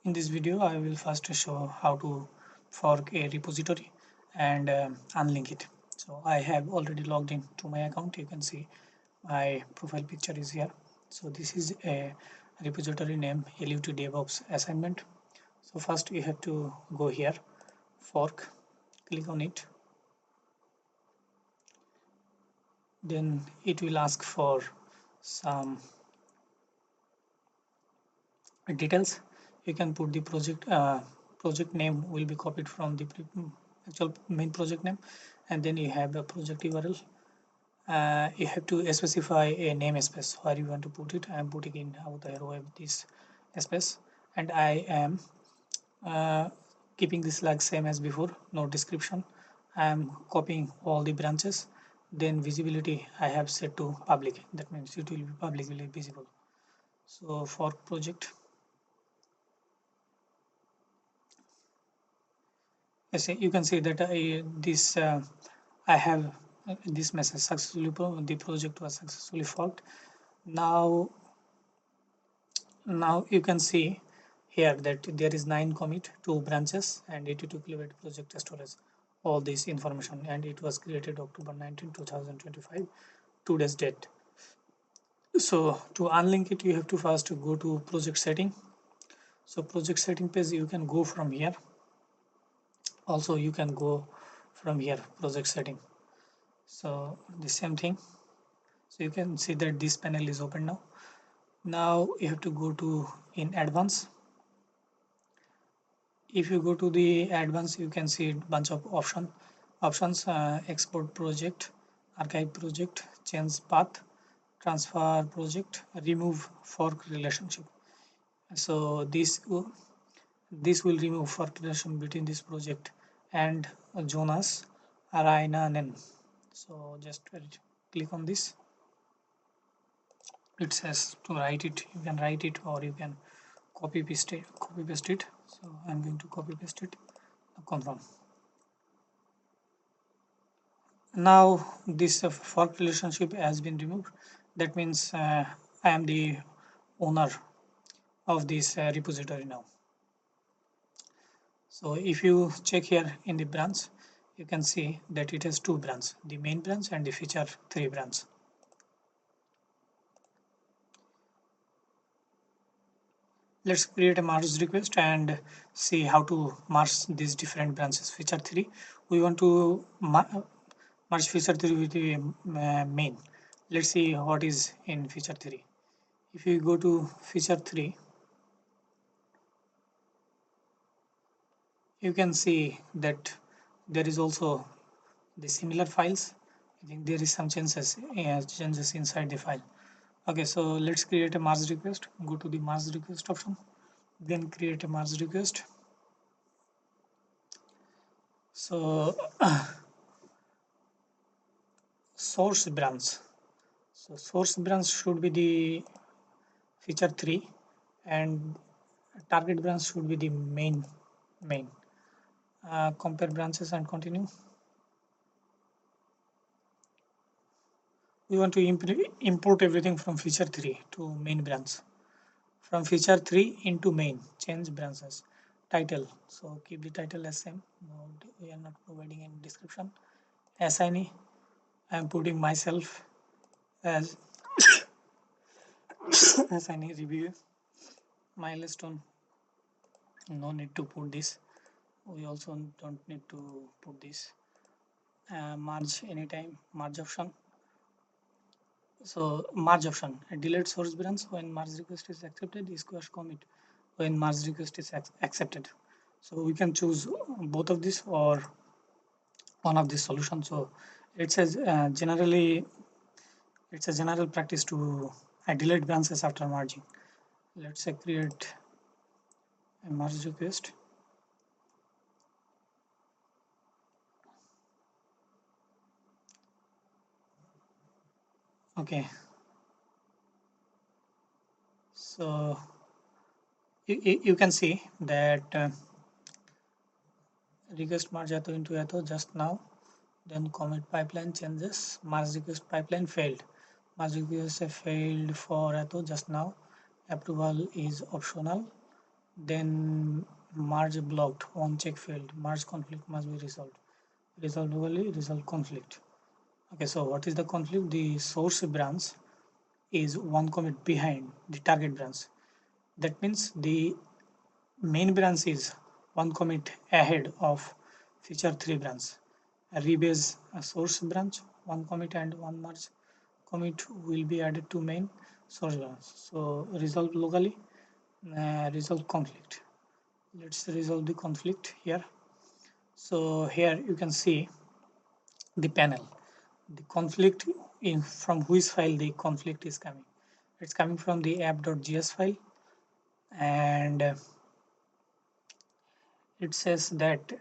In this video, I will first show how to fork a repository and unlink it. So I have already logged in to my account. You can see my profile picture is here. So this is a repository named LUT DevOps assignment. So first you have to go here, fork, click on it. Then it will ask for some details. You can put the project name will be copied from the actual main project name, and then you have a project URL. You have to specify a namespace where you want to put it. I am putting in outer web this space, and I am uh, keeping this like same as before. No description. I am copying all the branches. Then visibility I have set to public. That means it will be publicly visible. So for project, yes, you can see that I have this message successfully. The project was successfully forked. Now you can see here that there is 9 commit, 2 branches, and 82 kilobyte project storage. All this information, and it was created October 19, 2025, today's date. So to unlink it, you have to first go to project setting. So project setting page, you can go from here. Also, you can go from here, project setting. So the same thing. So you can see that this panel is open now. Now you have to go to in advanced. If you go to the advanced, you can see a bunch of options: export project, archive project, change path, transfer project, remove fork relationship. So this will remove fork relation between this project and Jonas Arainanen. So just click on this. It says to write it. You can write it or you can copy paste it. So I'm going to copy paste it. Confirm. Now this fork relationship has been removed. That means I am the owner of this repository now. So if you check here in the branch, you can see that it has 2 branches, the main branch and the feature 3 branch. Let's create a merge request and see how to merge these different branches. Feature 3, we want to merge feature 3 with the main. Let's see what is in feature 3. If you go to feature 3, you can see that there is also the similar files. I think there is some changes inside the file. Okay, so let's create a merge request. Go to the merge request option, then create a merge request. So source branch. So source branch should be the feature 3 and target branch should be the main. Compare branches and continue. We want to import everything from feature 3 to main branch. From feature 3 into main, change branches. Title, so keep the title as same. We are not providing any description. Assignee, I am putting myself as assignee review. Milestone, no need to put this. We also don't need to put this. Merge anytime, merge option. So merge option, delete source branch when merge request is accepted, squash commit when merge request is accepted. So we can choose both of this or one of these solutions. So it says generally it's a general practice to delete branches after merging. Let's say create a merge request. Okay, so you can see that request merge Atho into Atho just now. Then commit pipeline changes, merge request pipeline failed. Merge request failed for Atho just now. Approval is optional. Then merge blocked, on check failed, merge conflict must be resolved locally, resolve conflict. Okay, so what is the conflict? The source branch is one commit behind the target branch. That means the main branch is one commit ahead of feature 3 branch. A rebase a source branch, one commit and one merge commit will be added to main source branch. So resolve locally, resolve conflict. Let's resolve the conflict here. So here you can see the panel, the conflict in from which file the conflict is coming. It's coming from the app.js file, and it says that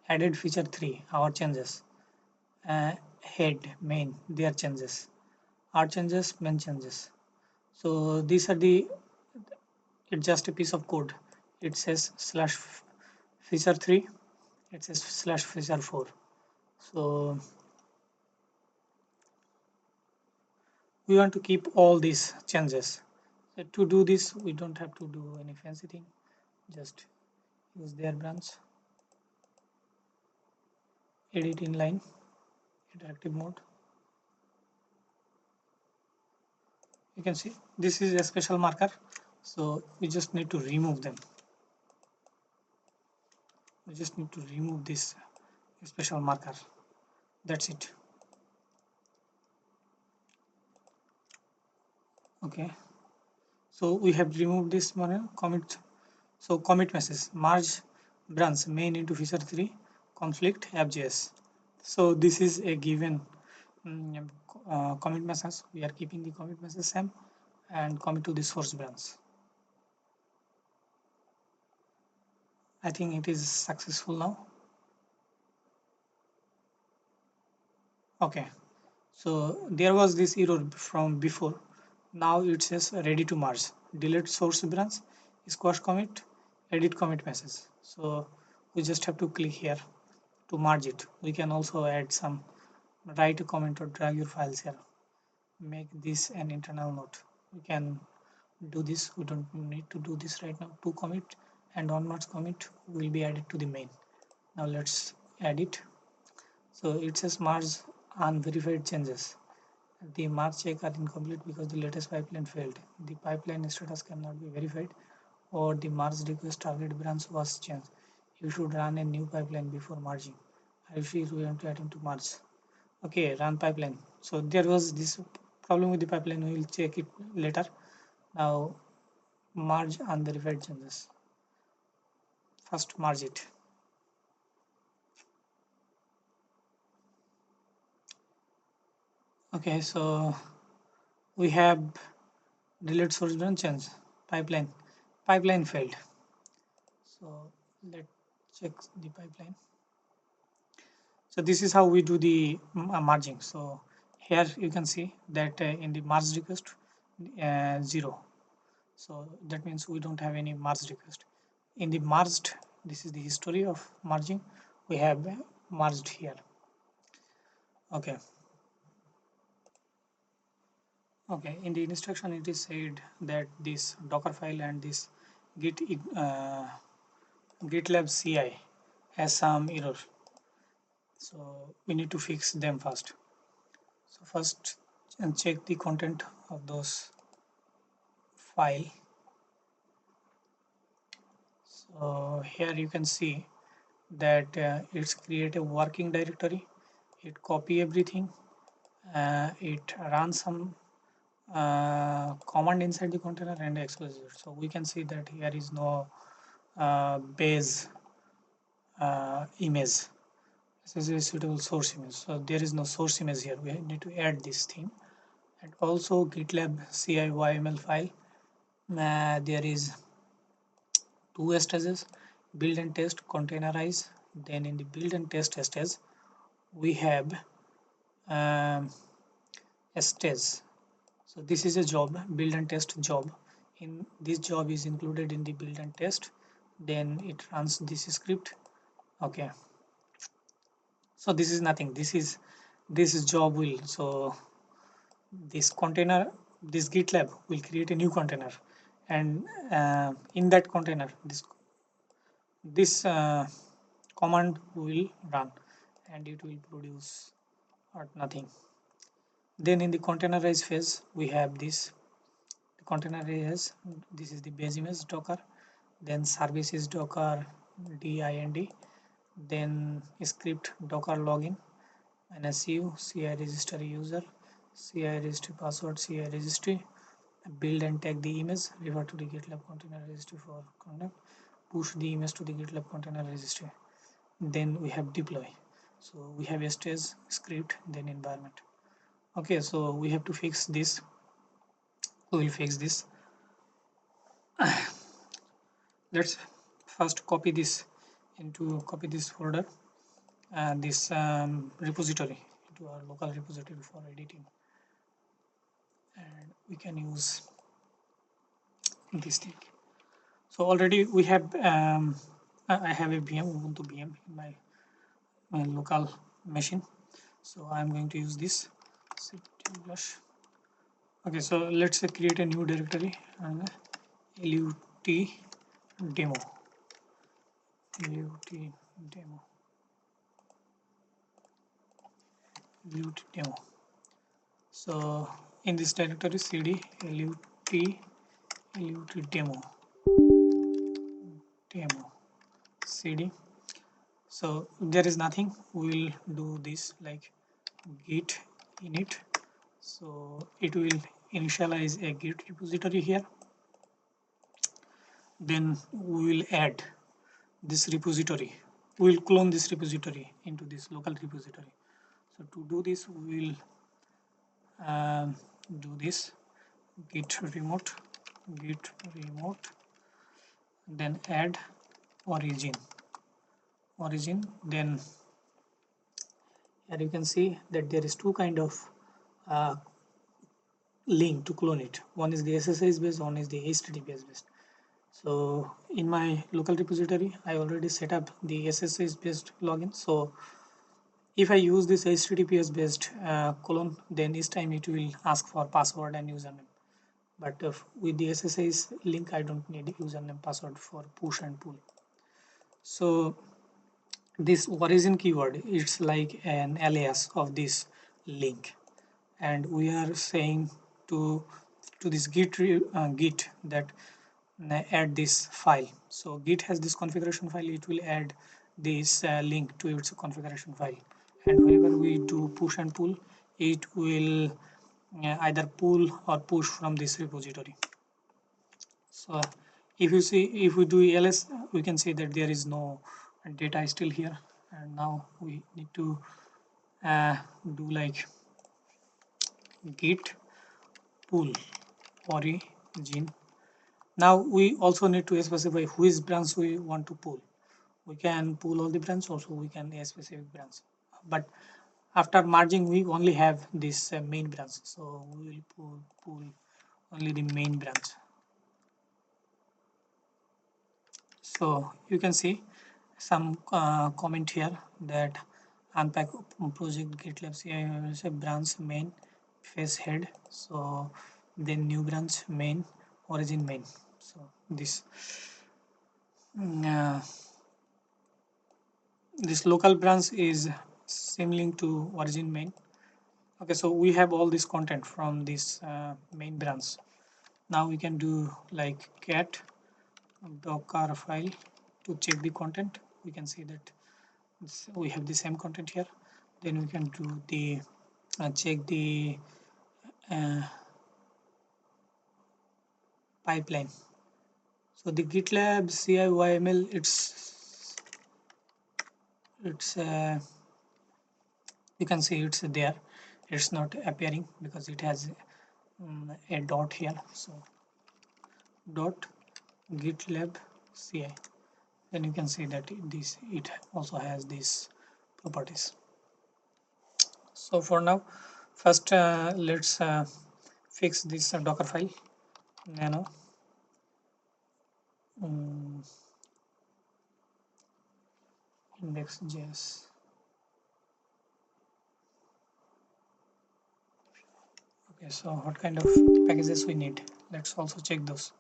added feature 3 our changes, head main their changes, our changes main changes. So these are the, it's just a piece of code. It says slash feature 3, it says slash feature 4. So we want to keep all these changes. So to do this we don't have to do any fancy thing, just use their branch, edit inline, interactive mode. You can see this is a special marker, so we just need to remove them. We just need to remove this special marker. That's it. Okay, so we have removed this one commit. So commit message merge branch main into feature 3 conflict app.js. So this is a given commit message. We are keeping the commit message same and commit to the source branch. I think it is successful now. Okay, so there was this error from before. Now it says ready to merge, delete source branch, squash commit, edit commit message. So we just have to click here to merge it. We can also add some, write a comment or drag your files here, make this an internal node. We can do this. We don't need to do this right now. To commit and on merge commit will be added to the main. Now let's add it. So it says merge unverified changes. The merge check are incomplete because the latest pipeline failed. The pipeline status cannot be verified, or the merge request target branch was changed. You should run a new pipeline before merging. I see we want to add into merge. Okay, run pipeline. So there was this problem with the pipeline. We will check it later. Now merge unverified changes. First merge it. Okay, so we have delete source branch change pipeline failed. So let's check the pipeline. So this is how we do the merging. So here you can see that in the merge request 0. So that means we don't have any merge request. In the merged, this is the history of merging. We have merged here. Okay. Okay. In the instruction, it is said that this Dockerfile and this GitLab CI has some error. So we need to fix them first. So first check the content of those file. So here you can see that it's create a working directory, it copy everything, it runs some command inside the container and exposes it. So we can see that here is no base image. This is a suitable source image. So there is no source image here. We need to add this thing. And also GitLab CI YML file. There is two stages, build and test, containerize. Then in the build and test stage, we have um, a stage. So this is a job, build and test job. In this job is included in the build and test. Then it runs this script. Okay. So this is nothing. This is job will. So this container, this GitLab will create a new container, and in that container this command will run and it will produce nothing. Then in the containerize phase we have this containerize. This is the base image Docker, then service is Docker dind, then script Docker login, NSU, CI register user, CI registry password, CI registry, build and tag the image, refer to the GitLab container registry for contact, push the image to the GitLab container registry. Then we have deploy. So we have a stage script, then environment. Okay, so we have to fix this. We will fix this. Let's first copy this folder and this repository into our local repository for editing, and we can use this thing. So already we have I have a VM, Ubuntu VM in my local machine, so I'm going to use this ctflush. Okay, so let's create a new directory and lut demo lut demo. So in this directory cd lut demo cd. So there is nothing, we will do this like git init. So it will initialize a git repository here, then we will add this repository, we will clone this repository into this local repository. So to do this we will do this git remote, then add origin. Then here you can see that there is two kind of uh, link to clone it. One is the SSIS based, one is the HTTPS based. So in my local repository I already set up the SSIS based login. So if I use this HTTPS based colon, then each time it will ask for password and username. But with the SSIS link I don't need username password for push and pull. So this origin keyword, it's like an alias of this link, and we are saying to this git that add this file. So git has this configuration file, it will add this link to its configuration file, and whenever we do push and pull, it will either pull or push from this repository. So if you see, if we do ls, we can see that there is no data still here, and now we need to do like git pull origin. Now we also need to specify which branch we want to pull. We can pull all the branch, also we can a specific branch, but after merging we only have this main branch, so we will pull only the main branch. So you can see some comment here that unpack project GitLab CI branch main face head, so then new branch main origin main. So this this local branch is symlink to origin main. Okay, so we have all this content from this main branch. Now we can do like cat Dockerfile to check the content. We can see that we have the same content here. Then we can do the check the pipeline. So the GitLab CI YML, it's you can see it's there, it's not appearing because it has a dot here. So dot GitLab CI, then you can see that it also has these properties. So for now, first let's fix this Dockerfile nano index.js. Okay, so what kind of packages we need, let's also check those.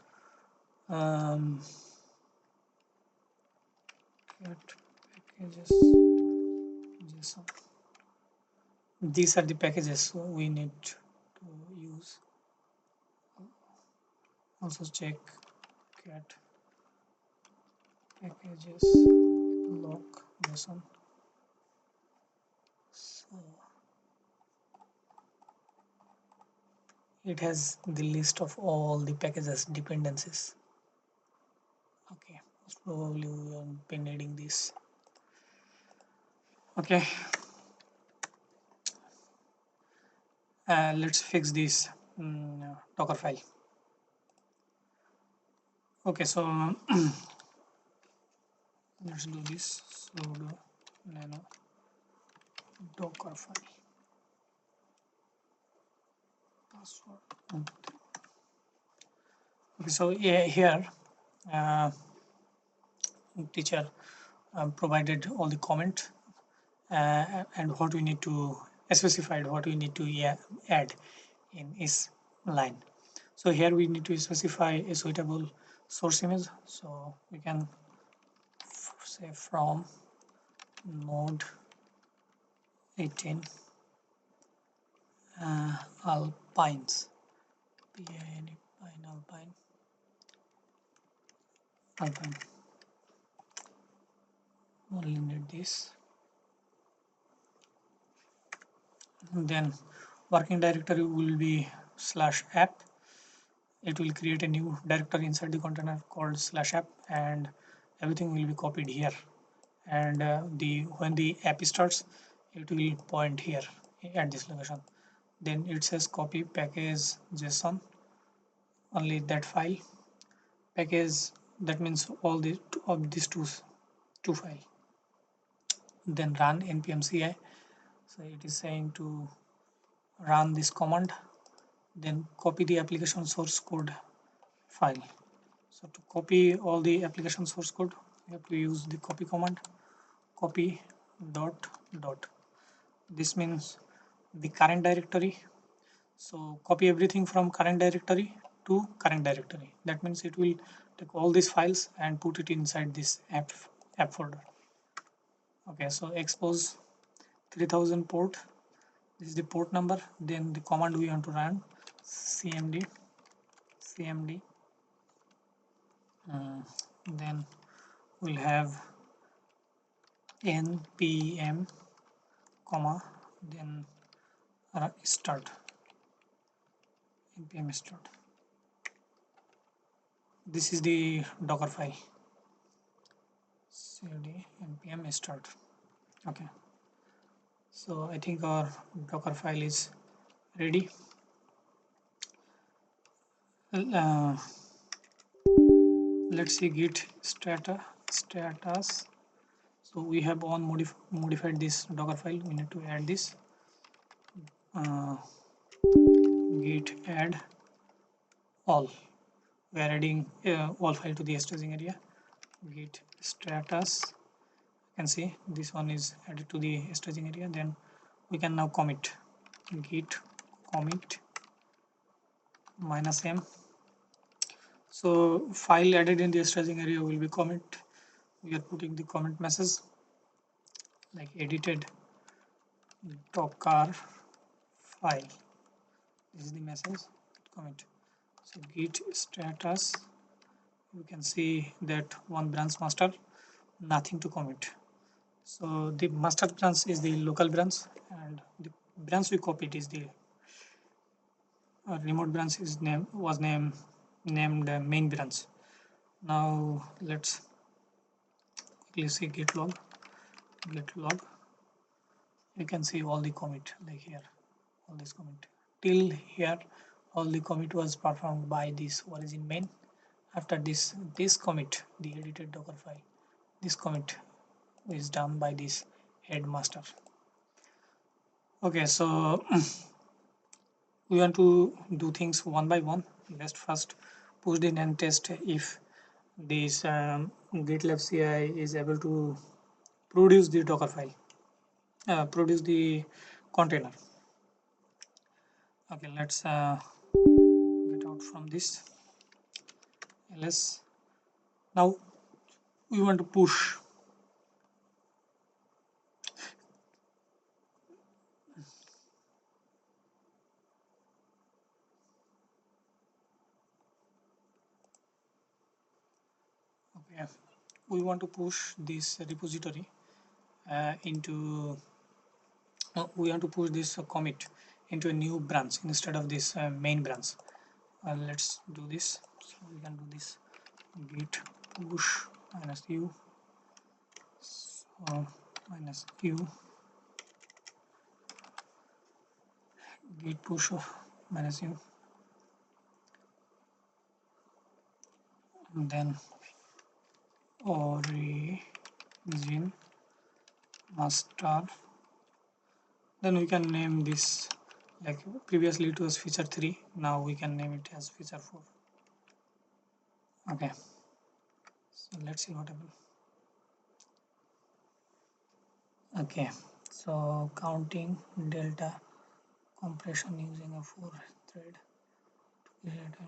Get packages JSON. These are the packages we need to use. Also check get packages log JSON. So it has the list of all the packages dependencies. Okay, most probably we have been needing this. Okay, let's fix this Dockerfile. Okay, so let's do this sudo nano Dockerfile password. Okay, so yeah, here teacher provided all the comment and what we need to specified what we need to add in each line. So here we need to specify a suitable source image. So we can say from node 18 alpines alpine only need this. And then working directory will be /app. It will create a new directory inside the container called /app, and everything will be copied here. And when the app starts, it will point here at this location. Then it says copy package JSON, only that file package, that means all the of these two file. Then run npm CI. So it is saying to run this command, then copy the application source code file. So to copy all the application source code, you have to use the copy command, copy dot dot. This means the current directory. So copy everything from current directory to current directory. That means it will take all these files and put it inside this app folder. Okay, so expose 3000 port. This is the port number. Then the command we want to run cmd then we'll have npm comma then start npm start. This is the docker file cd npm start. Okay, so I think our docker file is ready. Let's see git status. So we have modified this docker file. We need to add this git add all. We are adding all file to the staging area. Git status, you can see this one is added to the staging area. Then we can now commit git commit -m. So file added in the staging area will be commit. We are putting the commit message like edited docker file. This is the message commit. So git status, we can see that one branch master, nothing to commit. So the master branch is the local branch, and the branch we copied is the remote branch is named main branch. Now let's quickly see git log. You can see all the commit, like here all this commit till here. All the commit was performed by this origin main. After this commit, the edited docker file, this commit is done by this headmaster. Okay, so we want to do things one by one. Let's first push in and test if this GitLab CI is able to produce the docker file, produce the container. Okay, let's get out from this ls. Now we want to push. Okay, we want to push this repository into we want to push this commit into a new branch instead of this main branch. Let's do this. So we can do this git push minus u, so minus u, git push of minus u, and then origin master. Then we can name this, like previously it was feature 3, now we can name it as feature 4. Okay, so let's see what happens. Okay, so counting delta compression using a 4 thread to create a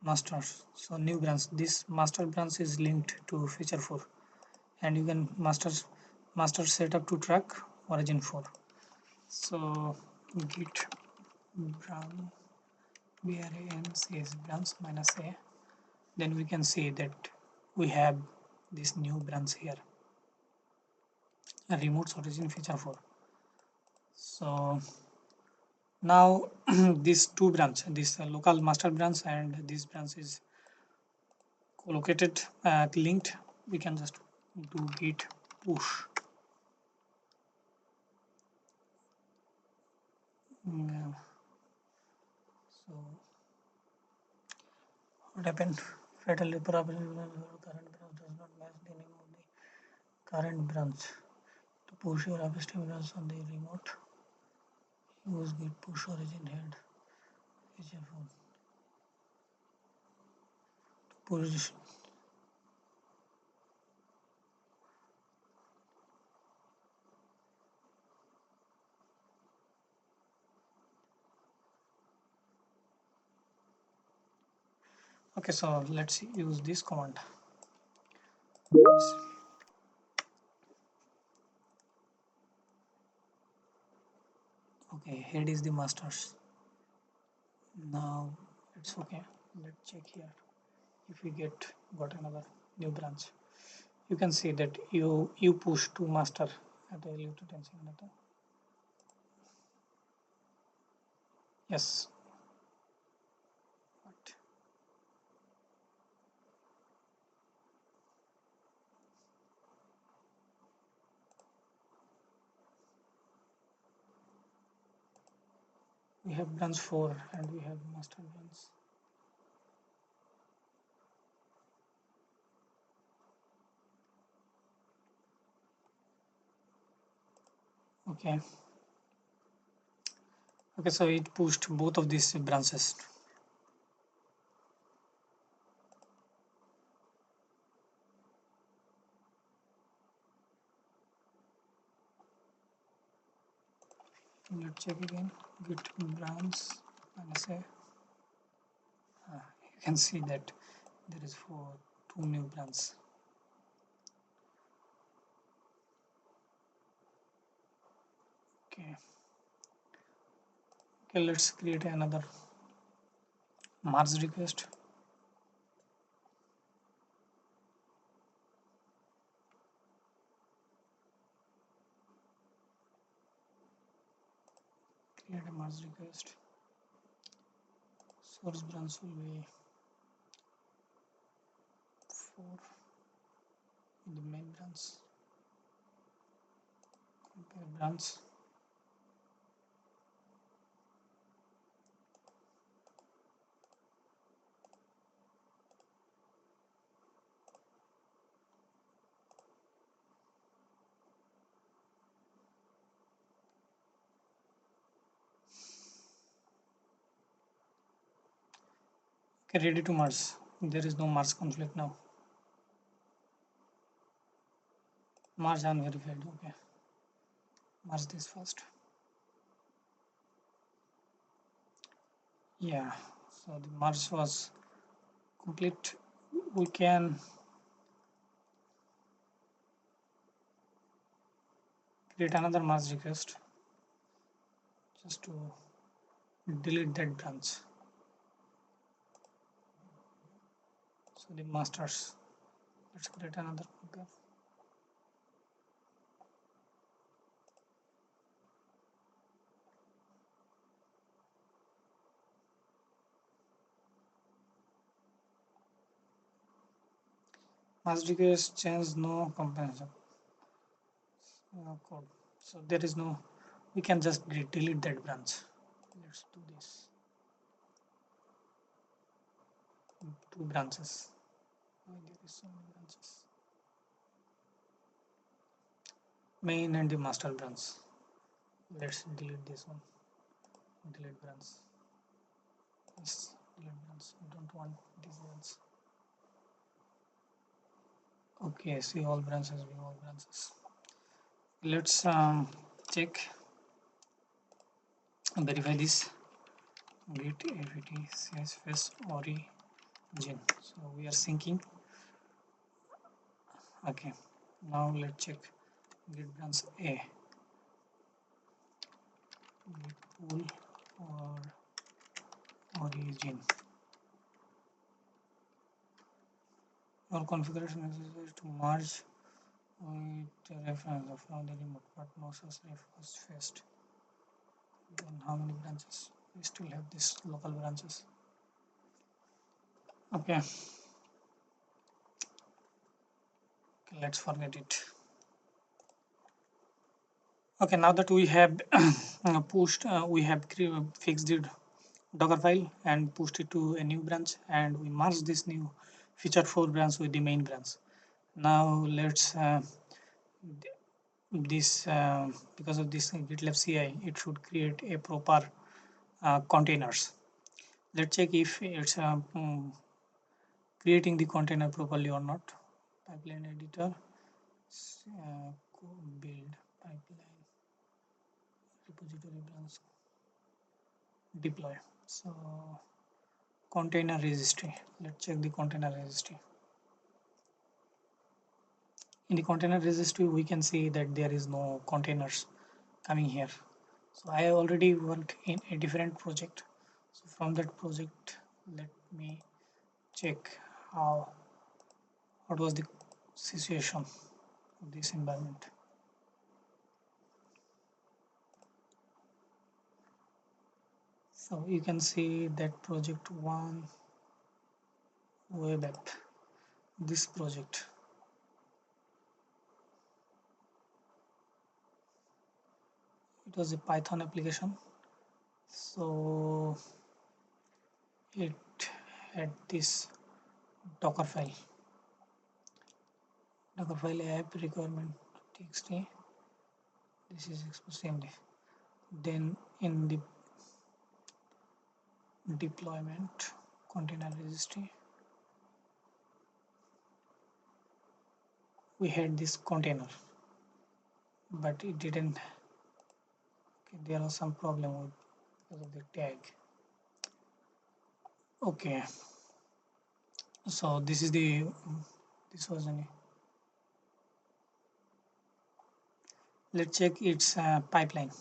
master. So new branch, this master branch is linked to feature 4, and you can master setup to track origin 4. So git branch branch minus a, then we can see that we have this new branch here, a remote origin feature 4. So now these two branch, this local master branch and this branch is co-located, linked. We can just do git push. So what happened? Fatal probably current branch does not match the name of the current branch. To push your upstream branch on the remote, use git push origin head hrefn to push. Okay, so let's use this command. Okay, head is the masters. Now it's okay. Let's check here if we got another new branch. You can see that you push to master at a little tension data. Yes, but we have branch 4 and we have master branch. Okay. Okay, so it pushed both of these branches. Let's check again. Git branch minus a. You can see that there is two new branches. Okay. Okay, let's create another merge request. Create a merge request. Source branch will be 4 in the main branch. Compare branch. Okay, ready to merge. There is no merge conflict now. Merge unverified. Okay, merge this first. Yeah, so the merge was complete. We can create another merge request just to delete that branch. So the masters, let's create another compare. Merge request change no comparison code. So there is no, we can just delete that branch. Let's do this. Two branches. Why there is so many branches? Main and the master branch. Let's delete this one. Delete branch. Yes, delete branch. We don't want these branches. Okay, see all branches, view all branches. Let's check and verify this. Git apt csfs origin. So we are syncing. Okay, now let's check git branch A. Git pull or origin. Our configuration is necessary to merge with reference from the remote, but no such ref was faced. Then how many branches? We still have this local branches. Okay, let's forget it. Okay, now that we have we have fixed it Dockerfile and pushed it to a new branch, and we merged this new feature 4 branch with the main branch. Now let's this because of this GitLab CI, it should create a proper containers. Let's check if it's creating the container properly or not. Pipeline editor, build pipeline, repository branch, deploy. So container registry. Let's check the container registry. In the container registry, we can see that there is no containers coming here. So I already worked in a different project. So from that project, let me check what was the situation of this environment. So you can see that project 1 web app, this project. It was a Python application. So it had this Dockerfile app requirement txt. This is express CMD. Then in the deployment container registry, we had this container, but it didn't. Okay, there was some problem with because of the tag. Okay, so this was an. Let's check its pipeline.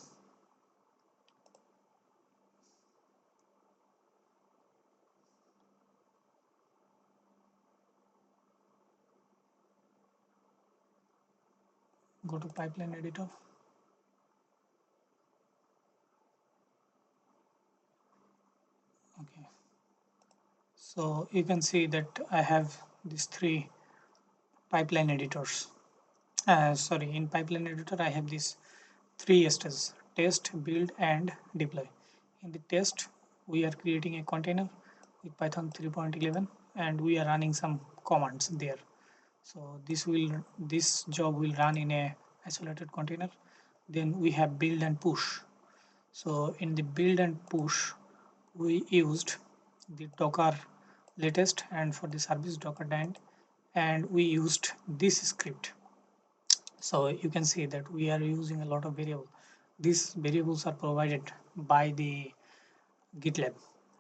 Go to pipeline editor. Okay, so you can see that I have these 3 pipeline editors. Sorry, in pipeline editor I have these 3 stages: test, build, and deploy. In the test, we are creating a container with Python 3.11, and we are running some commands there. So this job will run in a isolated container. Then we have build and push. So in the build and push, we used the Docker latest, and for the service Docker dend, and we used this script. So you can see that we are using a lot of variables. These variables are provided by the GitLab.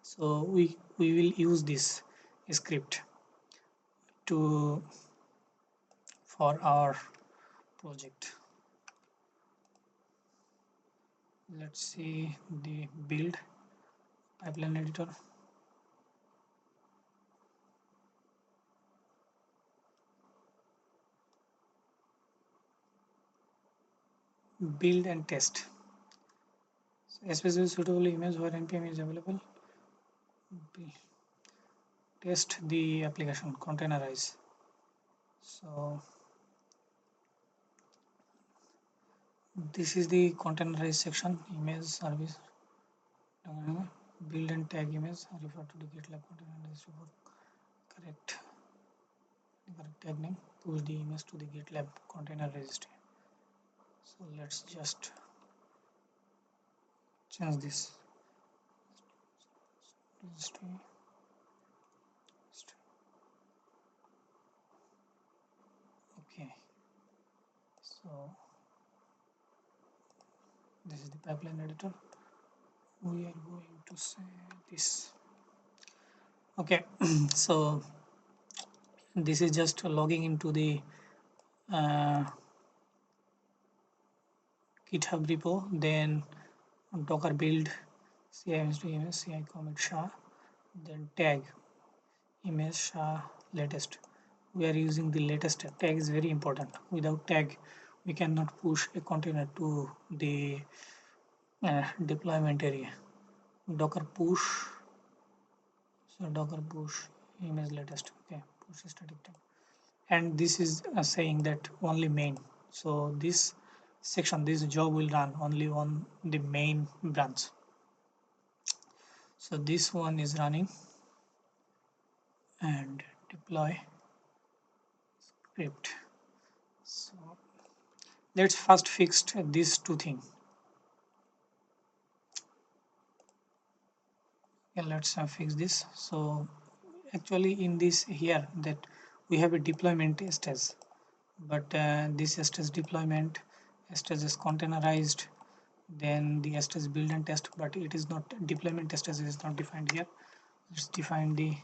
So we will use this script to for our project. Let's see the build pipeline editor. Build and test. So especially suitable image where npm is available. Test the application, containerize. So this is the containerized section, image service. Build and tag image, refer to the GitLab containerized for correct tag name. Push the image to the GitLab container registry. So let's just change this registry. Okay, so this is the pipeline editor. We are going to say this. Okay, so this is just logging into the GitHub repo, then Docker build CI image CI commit SHA, then tag image SHA latest. We are using the latest tag. Tag is very important. Without tag, we cannot push a container to the deployment area. Docker push, so Docker push image latest. Okay, push static tag, and this is saying that only main. So this section, this job will run only on the main branch. So this one is running, and deploy script. So let's first fix these two things. Yeah, let's fix this. So actually in this here that we have a deployment stage, but this stage deployment stage is containerized, then the stage build and test, but it is not deployment stage is not defined here. Let's define the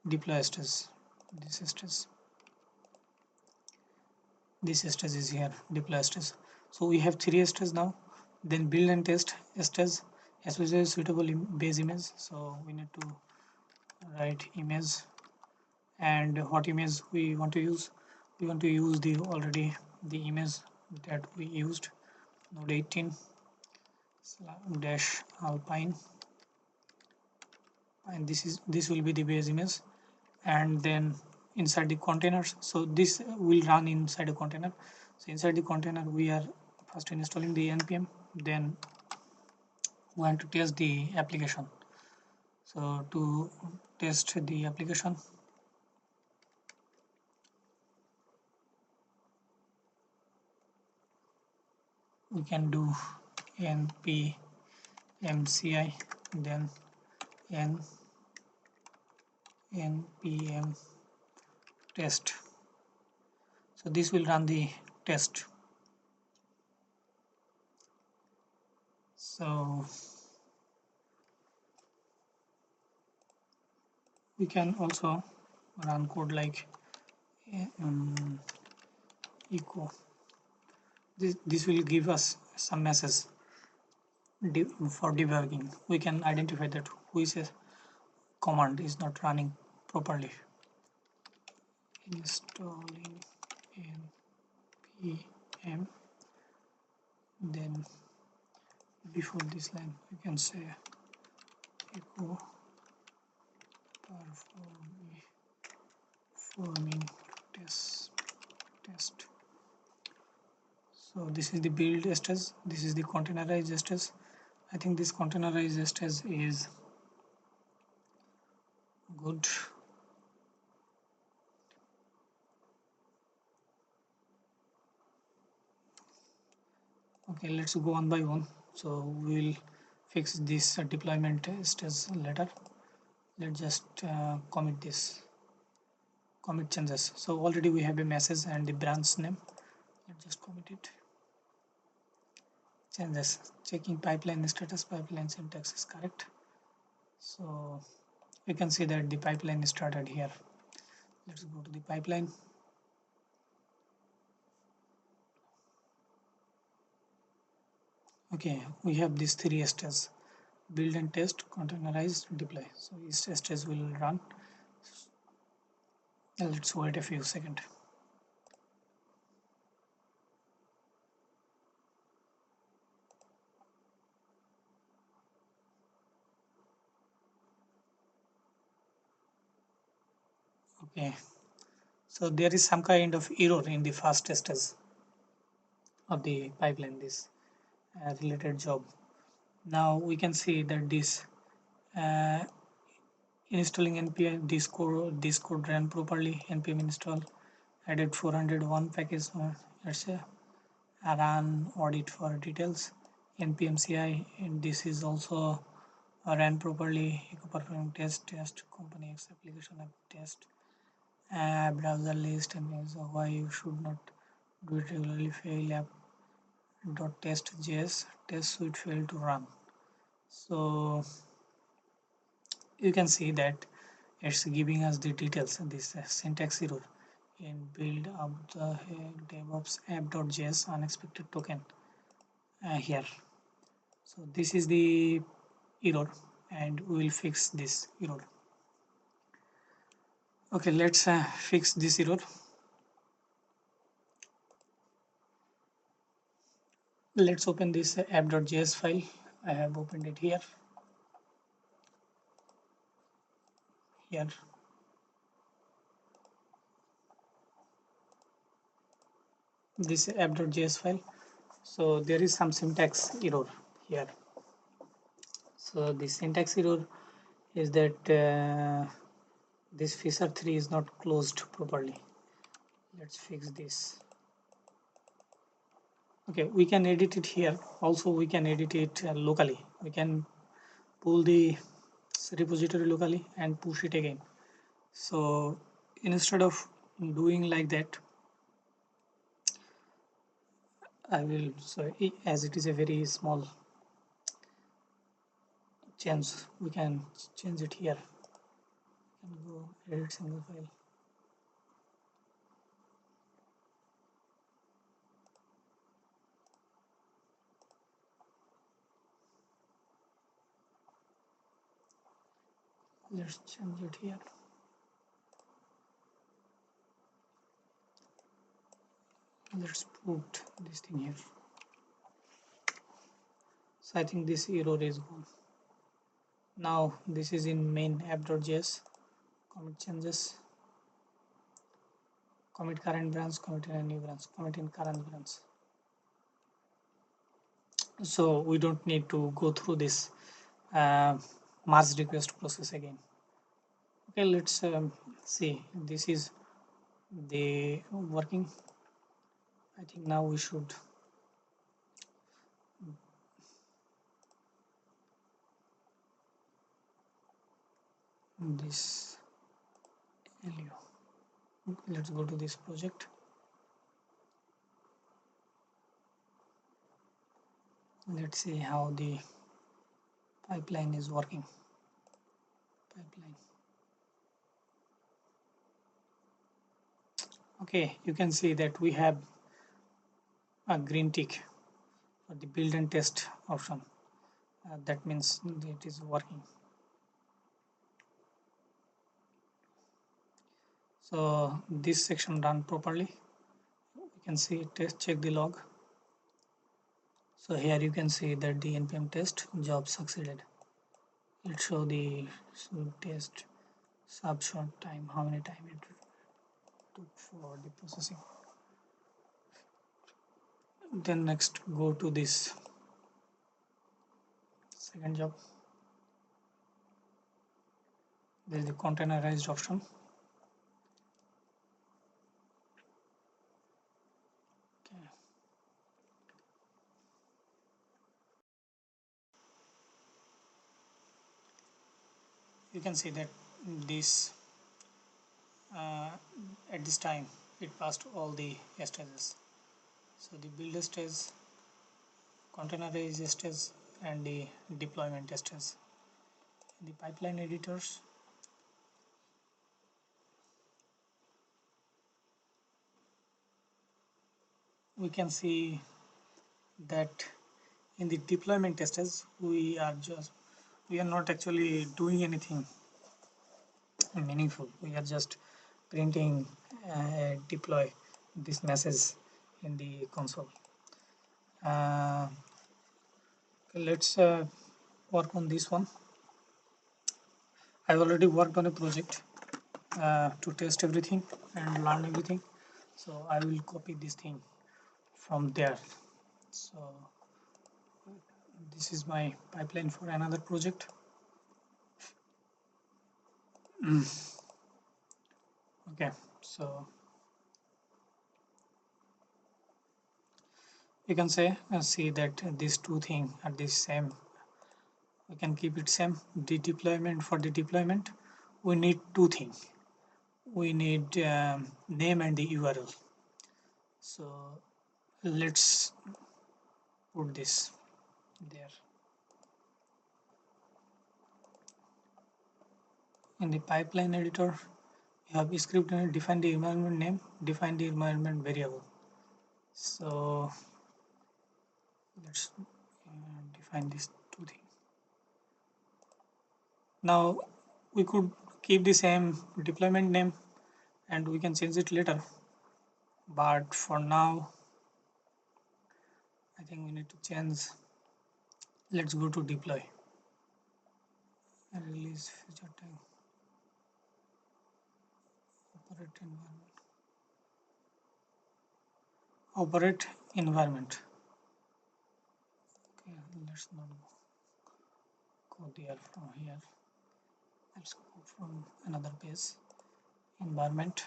deploy stage. This stage is here, deploy stage. So we have three stages now. Then build and test stage, especially suitable base image. So we need to write image, and what image we want to use. We want to use the already the image that we used, node 18 dash alpine, and this will be the base image. And then inside the containers, so this will run inside a container. So inside the container we are first installing the npm, then we want to test the application. So to test the application, we can do npm CI, then npm test. So this will run the test. So we can also run code like echo. This will give us some message for debugging. We can identify that which command is not running properly. Installing npm, then before this line we can say echo performing test. So this is the build stage, this is the containerized stage. I think this containerized stage is good. Okay, let's go one by one. So we'll fix this deployment stage later. Let's just commit this, commit changes. So already we have a message and the branch name. Let's just commit it. changes. Checking pipeline status, pipeline syntax is correct. So we can see that the pipeline is started here. Let's go to the pipeline. Okay, we have these three stages: build and test, containerize, deploy. So each stage will run. Let's wait a few seconds. Okay, so there is some kind of error in the first stage of the pipeline, this related job. Now we can see that this uh, installing npm, this code ran properly. Npm install, added 401 package. Let's say run audit for details. Npm CI, and this is also ran properly. Performing test company X application app test, browser list, and so why you should not do it regularly. Fail app dot test.js test suite failed to run. So you can see that it's giving us the details. This syntax error in build of the DevOps app.js unexpected token here. So this is the error, and we will fix this error. Okay, let's fix this error. Let's open this app.js file. I have opened it here. This app.js file. So there is some syntax error here. So the syntax error is that this feature 3 is not closed properly. Let's fix this. Okay, we can edit it here. Also we can edit it locally. We can pull the repository locally and push it again. So instead of doing like that, I will, so as it is a very small change, we can change it here. And go edit single file. Let's change it here. Let's put this thing here. So I think this error is gone. Now this is in main app.js. Commit changes, commit current branch, commit in a new branch, commit in current branch. So we don't need to go through this merge request process again. Okay, let's see. This is the working. I think now we should this LU. Let's go to this project. Let's see how the pipeline is working. Pipeline. Okay, you can see that we have a green tick for the build and test option. That means it is working. So this section run properly. You can see test, check the log. So here you can see that the npm test job succeeded. It show the test sub short time, how many time it took for the processing. Then next go to this second job. There is the containerized option. Okay. You can see that this at this time it passed all the stages. So the build stage containerized stage and the deployment stage. The pipeline editors, we can see that in the deployment stages we are not actually doing anything meaningful. We are just printing deploy this message in the console. Let's work on this one. I've already worked on a project to test everything and learn everything, so I will copy this thing from there. So this is my pipeline for another project. Okay, so you can see that these two things are the same. We can keep it same. The deployment, for the deployment we need two things. We need name and the URL. So let's put this there. In the pipeline editor, you have script and define the environment name, define the environment variable. So let's define these two things. Now we could keep the same deployment name and we can change it later, but for now I think we need to change. Let's go to deploy and release feature tag, operate environment. Okay, let's not go there from here. Let's go from another page. Environment.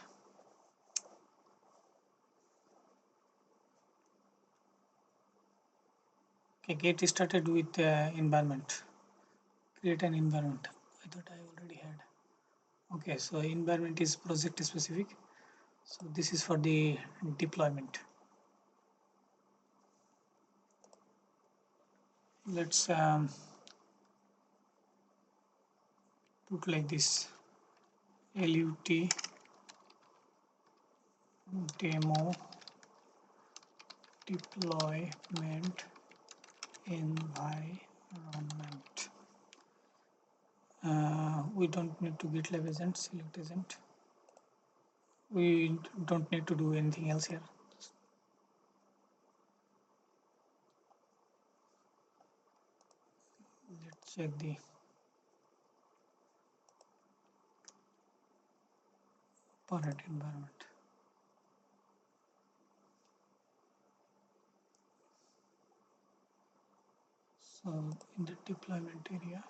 Okay, get started with environment. Create an environment. I thought I already had. Okay, so environment is project specific. So this is for the deployment. Let's put like this: LUT demo deployment environment. We don't need to GitLab agent, select agent. We don't need to do anything else here. Let's check the parent environment. So in the deployment area,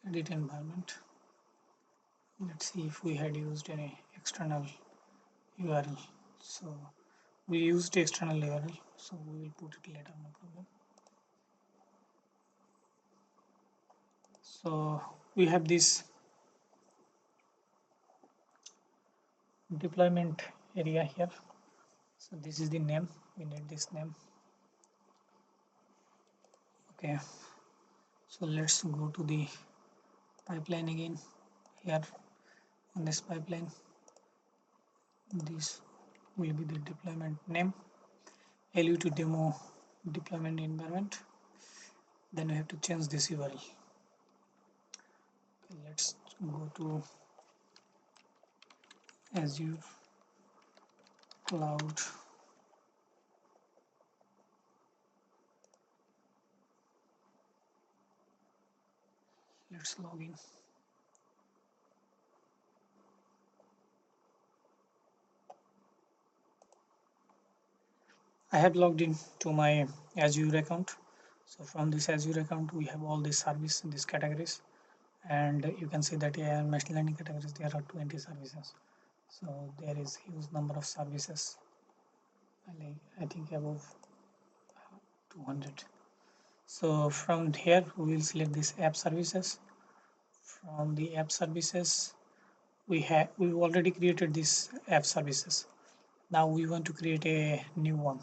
edit environment. Let's see if we had used any external URL. So we used external URL, so we will put it later, no problem. So we have this deployment area here. So this is the name. We need this name. Okay, so let's go to the pipeline again. Here on this pipeline, this will be the deployment name, LUT demo deployment environment. Then we have to change this URL. Okay, let's go to Azure Cloud. Let's log in. I have logged in to my Azure account. So from this Azure account, we have all these services in these categories, and you can see that AI and machine learning categories, there are 20 services. So there is huge number of services, I think above 200. So from here we will select this app services. From the app services, we've already created this app services. Now we want to create a new one.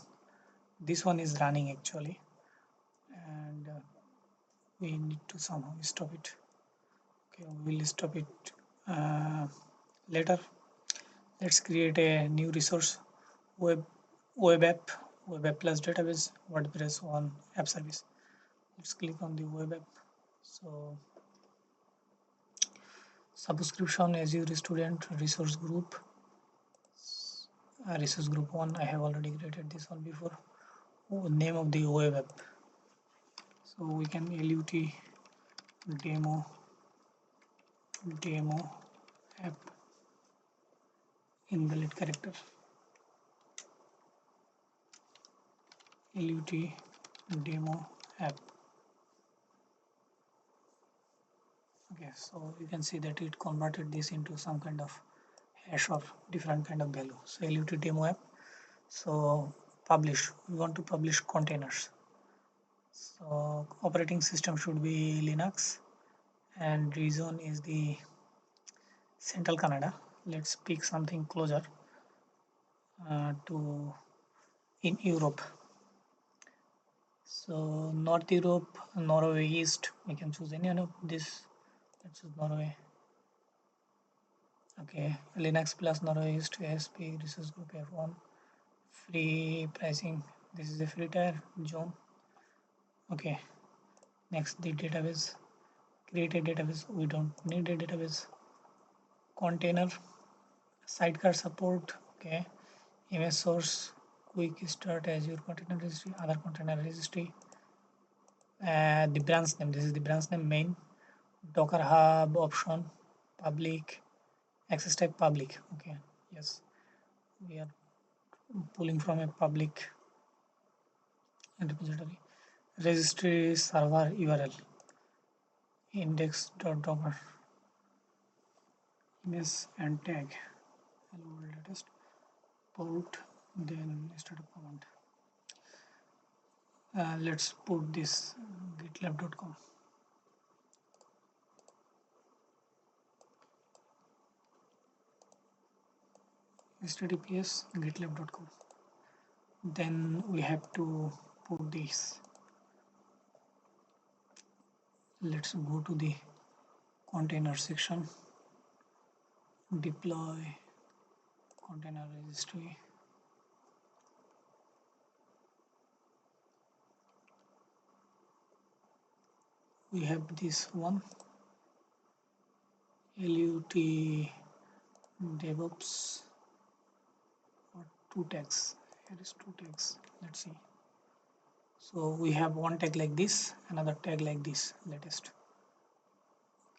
This one is running actually, and we need to somehow stop it. Okay, we'll stop it later. Let's create a new resource, web web app web app plus database WordPress on app service. Let's click on the web app. So subscription Azure student resource group, resource group 1. I have already created this one before. Name of the web app, so we can lut demo app invalid character, lut demo app. Okay, so you can see that it converted this into some kind of hash or different kind of value. So lut demo app. So publish, we want to publish containers. So operating system should be Linux and region is the Central Canada. Let's pick something closer to in Europe. So North Europe, Norway East, we can choose any one of this. Let's choose Norway. Okay, Linux plus Norway East ASP resource group F1, free pricing. This is a free tier zone. Okay, next the database. Create a database. We don't need a database. Container, sidecar support. Okay, image source, quick start, Azure container registry, other container registry. The branch name, this is the branch name main, Docker hub option, public, access type public. Okay, yes, we are pulling from a public repository. Registry server URL, index.docker, image and tag, hello world latest, port, then startup command. Let's put this gitlab.com. https gitlab.com. Then we have to put this. Let's go to the container section, deploy container registry. We have this one, lut DevOps, or two tags. Here is two tags. Let's see. So we have one tag like this, another tag like this, latest.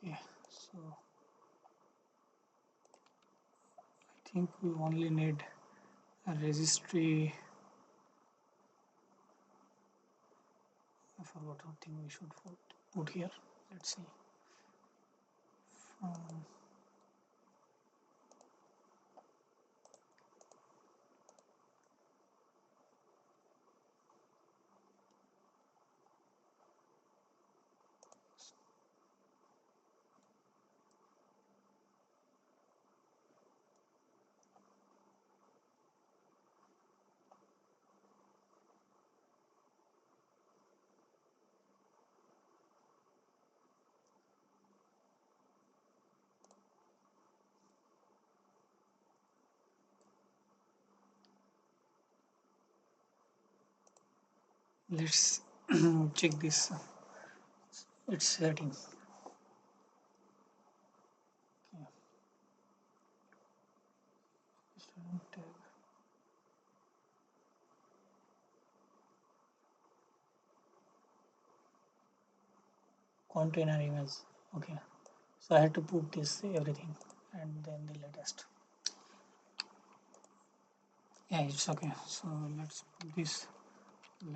Okay, so I think we only need a registry. I forgot what thing we should put here. Let's see. Let's check this. It's setting. Okay. Container image. Okay, so I had to put this everything and then the latest. Yeah, it's okay. So let's put this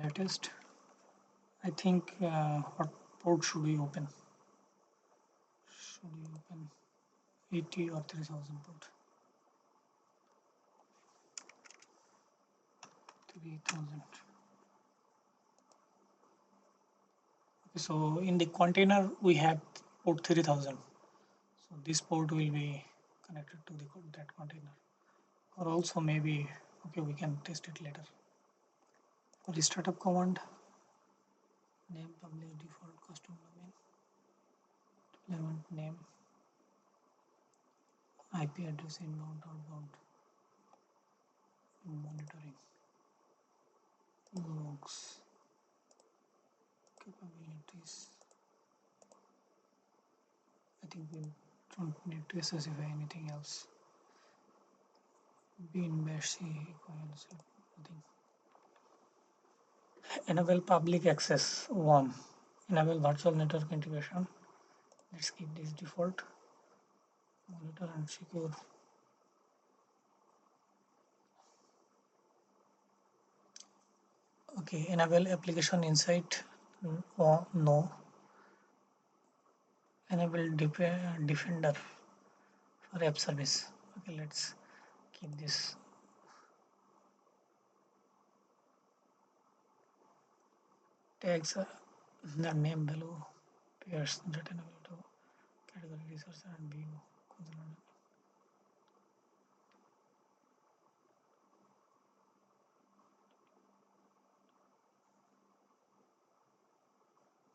latest. I think what port should we open? Should we open 80 or 3000 port? 3000. So in the container we have port 3000. So this port will be connected to that container, or also maybe okay, we can test it later. For the startup command, name public default custom domain, deployment name, IP address inbound outbound, monitoring, logs, capabilities. I think we don't need to specify anything else. Bin bash c equals nothing. Enable public access 1. Enable virtual network integration. Let's keep this default. Monitor and secure. Okay, enable application insight. No. Enable defender for app service. Okay, let's keep this. Tags the name below pairs that enable to category resource and view.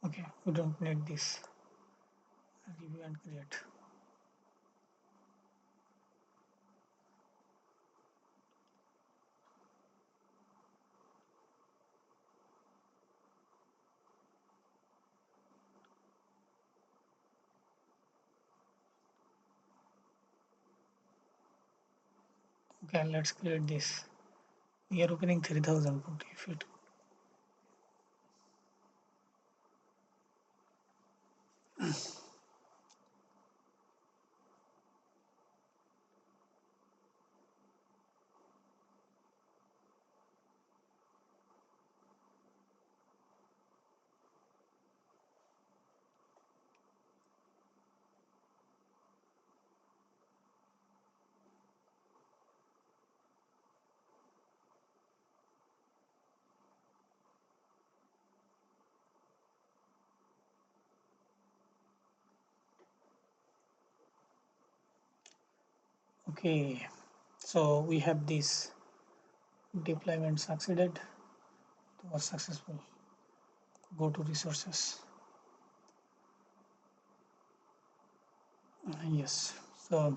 Okay, we don't need this. Review and create. Okay, let's create this. We are opening 3000 put if it. Okay, so we have this deployment succeeded, was successful. Go to resources. Yes, so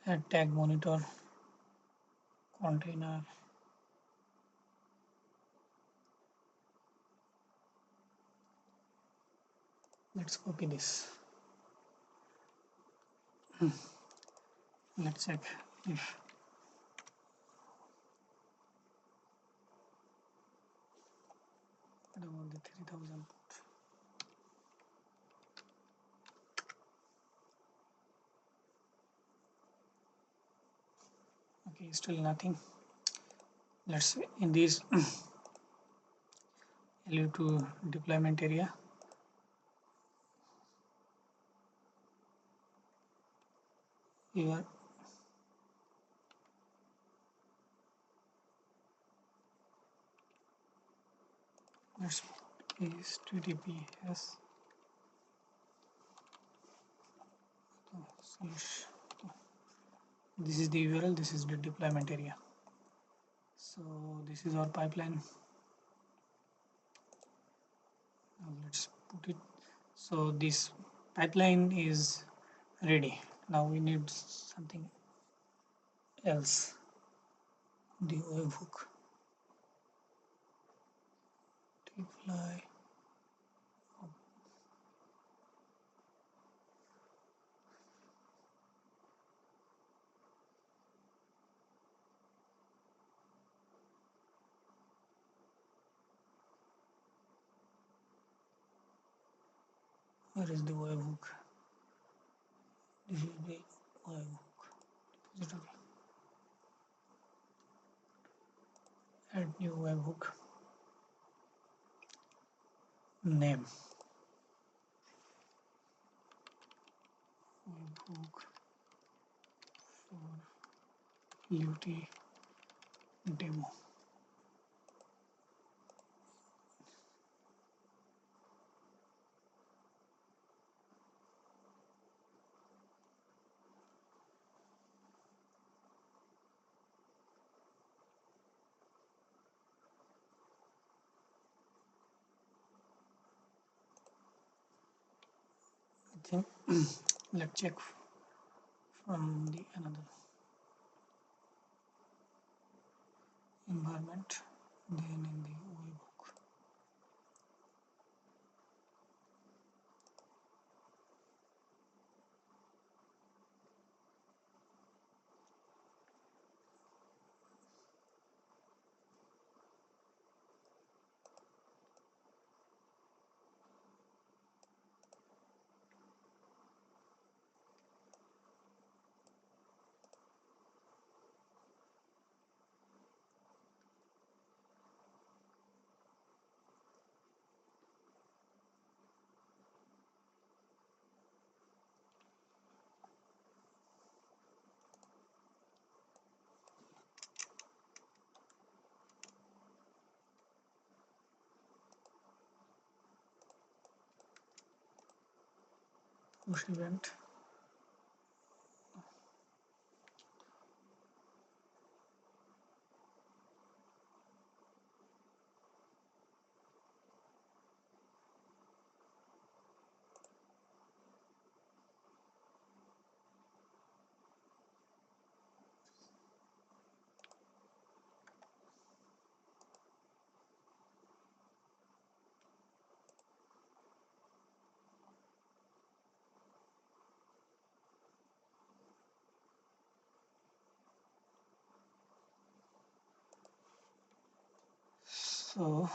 add tag monitor container. Let's copy this. Let's check if what about the 3000 port. Okay, still nothing. Let's in this allude to deployment area. Here let's is HTTPS this is the URL, this is the deployment area. So this is our pipeline. Now let's put it. So this pipeline is ready. Now we need something else. The webhook. Deploy. Where is the webhook? This is the webhook repository. Add new webhook. Name. Webhook for UT demo. think let's check from the another environment, then in the webhook. Push event. So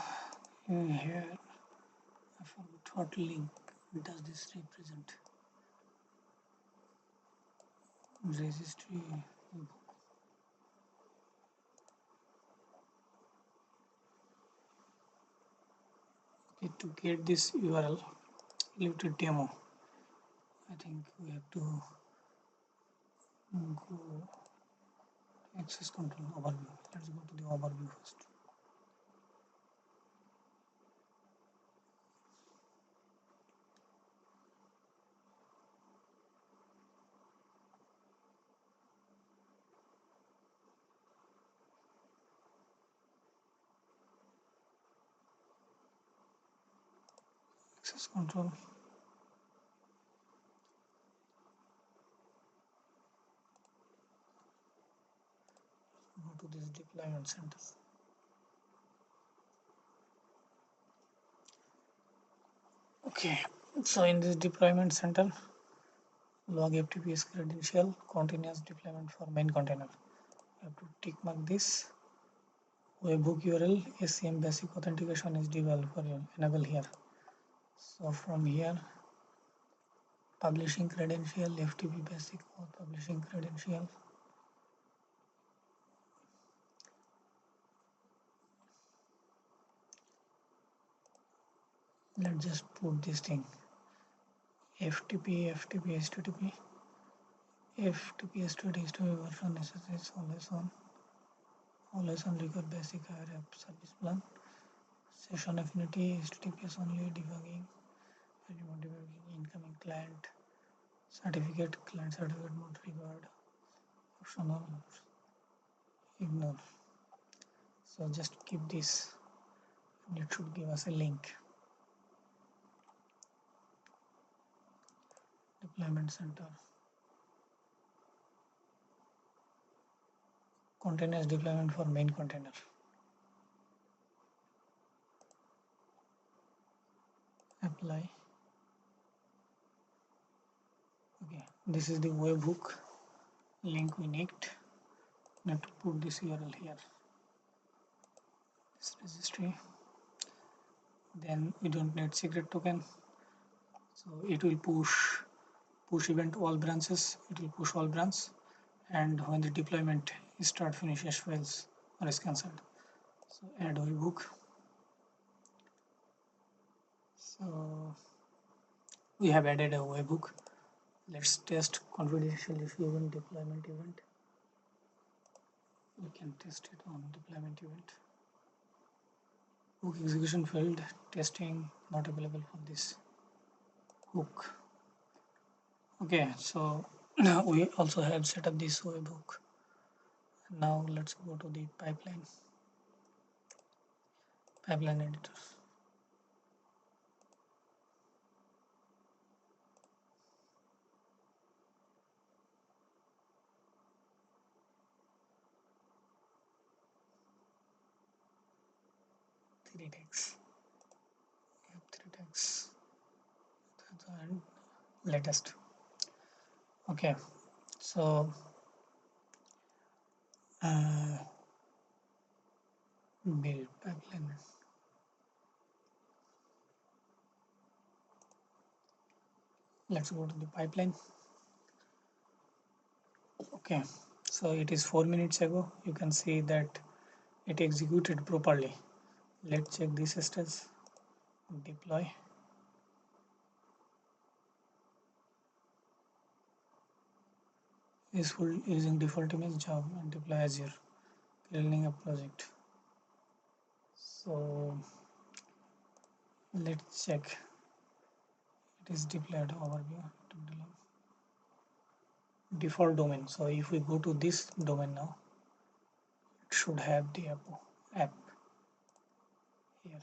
here I forgot what link does this represent. Registry book. Okay, to get this URL related demo, I think we have to go access control overview. Let's go to the overview first. Access control. Go to this deployment center. Okay, so in this deployment center, log FTP credential, continuous deployment for main container. You have to tick mark this. Webhook URL, SCM basic authentication is developed for you. Enable here. So from here, publishing credential, FTP basic or publishing credential. Let's just put this thing. FTP, HTTP, FTP, HTTP version SSH always on record basic Azure App Service plan. Session affinity, HTTPS only, debugging, remote debugging, incoming client certificate mode required, optional, ignore. So just keep this, and it should give us a link. Deployment center. Containers deployment for main container. Apply. Okay, this is the webhook link we need. Need to put this URL here. This registry. Then we don't need secret token. So it will push event all branches. It will push all branches, and when the deployment start finishes fails or is cancelled. So add webhook. So we have added a webhook. Let's test confidential issue event, deployment event. We can test it on deployment event. Hook execution failed, testing not available for this hook. Okay, so we also have set up this webhook. Now let's go to the pipeline editor. F3 tags, and latest. Okay, so build pipeline. Let's go to the pipeline. Okay, so it is 4 minutes ago. You can see that it executed properly. Let's check this status. Deploy. Is full using default image job and deploy Azure. Creating a project. So let's check. It is deployed overview. Default domain. So if we go to this domain now, it should have the app here.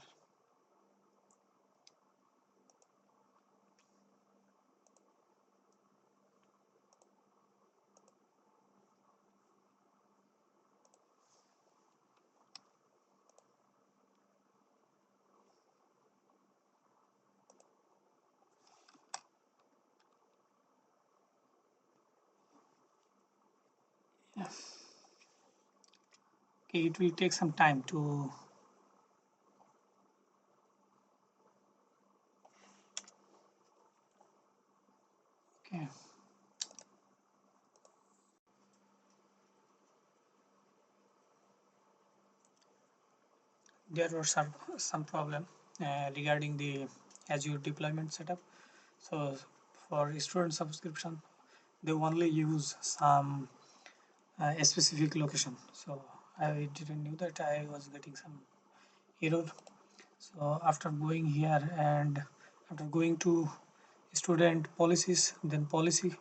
Yeah. Okay, it will take some time to. Okay. There were some problem regarding the Azure deployment setup. So for student subscription, they only use some a specific location. So I didn't knew that I was getting some error. So after going here and after going to student policies, then policy,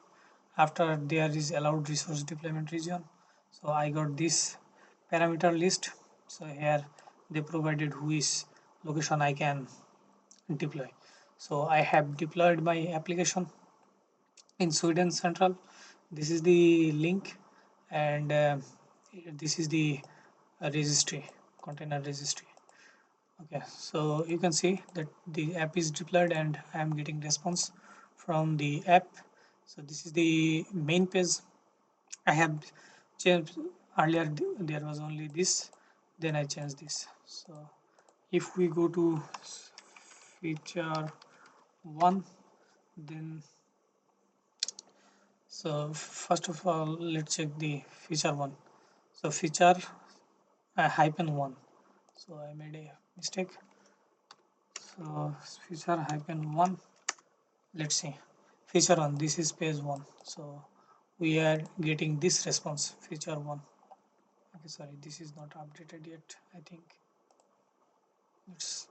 after there is allowed resource deployment region, so I got this parameter list. So here they provided who is location I can deploy. So I have deployed my application in Sweden Central. This is the link, and this is the registry, container registry. Okay, so you can see that the app is deployed and I am getting response from the app. So this is the main page. I have changed earlier, there was only this, then I changed this. So if we go to feature 1, then so first of all let's check the feature 1. So feature -1. So I made a mistake. So feature -1. Let's see. Feature 1. This is page 1. So we are getting this response. Feature 1. Okay, sorry, this is not updated yet. I think. Let's.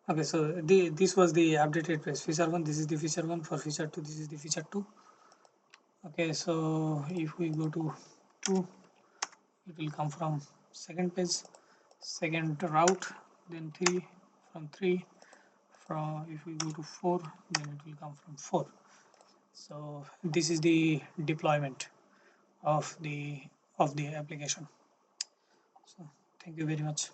Okay, so this was the updated page. Feature 1. This is the feature 1. For feature 2, this is the feature 2. Okay, so if we go to 2, it will come from second page, second route, then 3, from 3, from if we go to 4, then it will come from 4. So this is the deployment of the application. So thank you very much.